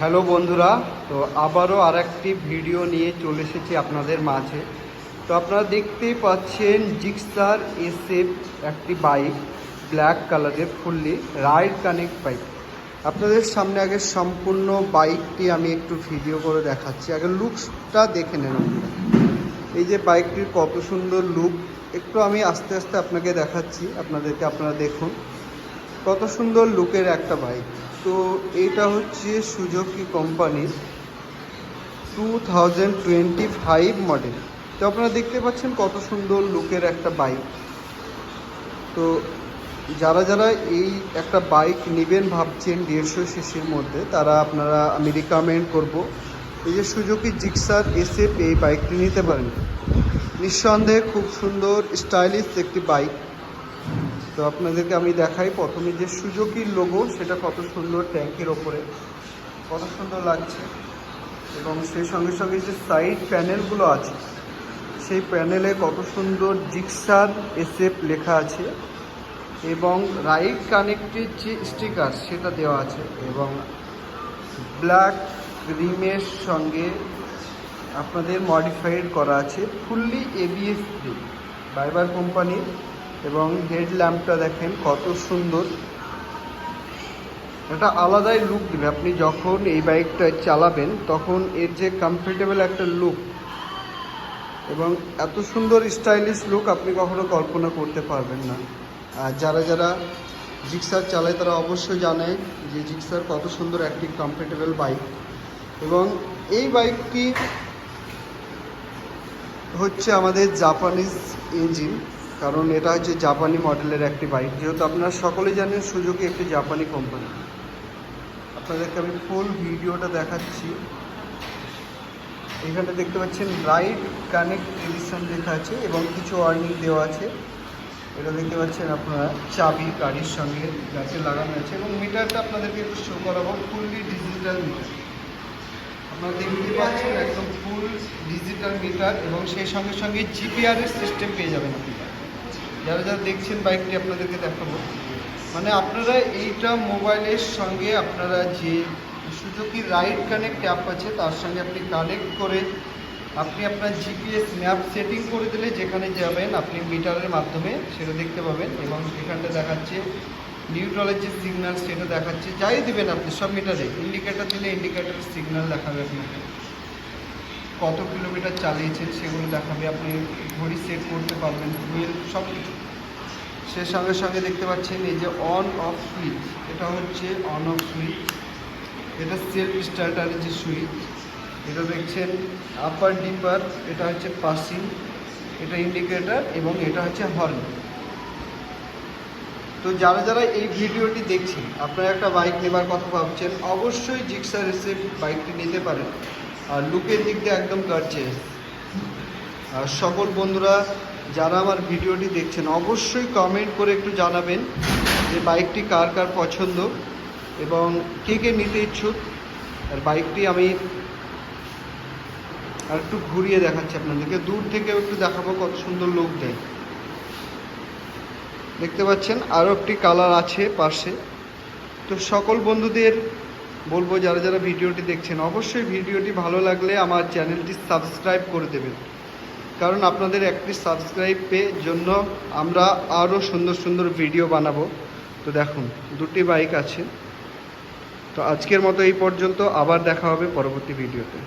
Hello বন্ধুরা, তো আবারও আরেকটি ভিডিও নিয়ে চলে এসেছি আপনাদের মাঝে। তো আপনারা দেখতেই পাচ্ছেন জিক্সার এসএফ একটি বাইক, ব্ল্যাক কালারের ফুললি রাইড কানেক্ট বাইক। আপনাদের সামনে আগে সম্পূর্ণ বাইকটি আমি একটু ভিডিও করে দেখাচ্ছি। আগে লুকসটা দেখে নেন আপনারা। এই যে বাইকটির কত সুন্দর লুক, একটু আমি আস্তে আস্তে আপনাকে দেখাচ্ছি আপনাদেরকে। আপনারা দেখুন কত সুন্দর লুকের একটা বাইক। তো এটা হচ্ছে সুজুকি কোম্পানির 2025 মডেল। তো আপনারা দেখতে পাচ্ছেন কত সুন্দর লুকের একটা বাইক। তো যারা যারা এই একটা বাইক নেবেন ভাবছেন 150 সিসির মধ্যে, তারা আমি রিকমেন্ড করব এই যে সুজুকি জিক্সার এসএফ এই বাইকটি নিতে পারেন। নিঃসন্দেহে খুব সুন্দর স্টাইলিশ একটি বাইক। তো আপনাদেরকে আমি দেখাই প্রথমে যে সুজুকির লোগো, সেটা কত সুন্দর ট্যাঙ্কের ওপরে, কত সুন্দর লাগছে। এবং সেই সঙ্গে সঙ্গে যে সাইড প্যানেলগুলো আছে, সেই প্যানেলে কত সুন্দর জিক্সার এসএফ লেখা আছে এবং রাইড কানেক্টের যে স্টিকার সেটা দেওয়া আছে এবং ব্ল্যাক রিমের সঙ্গে আপনাদের মডিফাইড করা আছে ফুললি এবিএস ফ্রি বাইবার কোম্পানির। এবং হেডল্যাম্পটা দেখেন কত সুন্দর, এটা আলাদাই লুক দেবে। আপনি যখন এই বাইকটা চালাবেন তখন এর যে কমফোর্টেবল একটা লুক এবং এত সুন্দর স্টাইলিশ লুক আপনি কখনো কল্পনা করতে পারবেন না। আর যারা যারা জিক্সার চালায় তারা অবশ্যই জানে যে জিক্সার কত সুন্দর একটি কমফোর্টেবল বাইক। এবং এই বাইকটি হচ্ছে আমাদের জাপানিজ ইঞ্জিন, কারণ এটা হচ্ছে জাপানি মডেলের একটি বাইক। যেহেতু আপনারা সকলেই জানেন সুজুকি একটি জাপানি কোম্পানি। আপনাদেরকে আমি ফুল ভিডিওটা দেখাচ্ছি। এখানে দেখতে পাচ্ছেন রাইড কানেক্ট এডিশন লেখা আছে এবং কিছু ওয়ার্নিং দেওয়া আছে। এটা দেখতে পাচ্ছেন আপনারা চাবি গাড়ির সঙ্গে গাছে লাগানো আছে এবং মিটারটা আপনাদেরকে একটু শো করাবো। ফুললি ডিজিটাল মিটার আপনারা দেখতে পাচ্ছেন, একদম ফুল ডিজিটাল মিটার এবং সেই সঙ্গে সঙ্গে জিপিআরের সিস্টেম পেয়ে যাবেন আপনারা। যারা যারা দেখছেন বাইকটি আপনাদেরকে দেখাবো, মানে আপনারা এইটা মোবাইলের সঙ্গে আপনারা যে সুজুকি রাইড কানেক্ট অ্যাপ আছে তার সঙ্গে আপনি কানেক্ট করে আপনি আপনার জিপিএস ম্যাপ সেটিং করে দিলে যেখানে যাবেন আপনি মিটারের মাধ্যমে সেটা দেখতে পাবেন। এবং এখানটা দেখাচ্ছে নিউট্রালের যে সিগন্যাল সেটা দেখাচ্ছে, যাই দেবেন আপনি সব মিটারে। ইন্ডিকেটার দিলে ইন্ডিকেটারের সিগন্যাল দেখাবে আপনাকে, কত কিলোমিটার চালিয়েছেন সেগুলো দেখাবে। আপনি ঘড়ি সেট করতে পারবেন, হুইল সব কিছু। সে সঙ্গে সঙ্গে দেখতে পাচ্ছেন এই যে অন অফ সুইচ, এটা হচ্ছে অন অফ সুইচ। এটা সেলফ স্টার্টারের যে সুইচ, এটা দেখছেন আপার ডিপার, এটা হচ্ছে পাসিং, এটা ইন্ডিকেটার এবং এটা হচ্ছে হর্ন। তো যারা যারা এই ভিডিওটি দেখছেন আপনারা একটা বাইক নেবার কথা ভাবছেন, অবশ্যই জিক্সার এসএফ বাইকটি নিতে পারেন। আর লুকের দিক দিয়ে একদম গর্জিয়াস। আর সকল বন্ধুরা যারা আমার ভিডিওটি দেখছেন অবশ্যই কমেন্ট করে একটু জানাবেন যে বাইকটি কার কার পছন্দ এবং কে কে নিতে ইচ্ছুক। আর বাইকটি আমি আর একটু ঘুরিয়ে দেখাচ্ছি আপনাদেরকে, দূর থেকেও একটু দেখাবো কত সুন্দর লুক দেয়। দেখতে পাচ্ছেন আরও একটি কালার আছে পাশে। তো সকল বন্ধুদের বলবো যারা যারা ভিডিওটি দেখছেন অবশ্যই ভিডিওটি ভালো লাগলে আমার চ্যানেলটি সাবস্ক্রাইব করে দেবেন, কারণ আপনাদের একটি সাবস্ক্রাইবের জন্য আমরা আরও সুন্দর সুন্দর ভিডিও বানাবো। তো দেখুন দুটি বাইক আছে। তো আজকের মতো এই পর্যন্ত, আবার দেখা হবে পরবর্তী ভিডিওতে।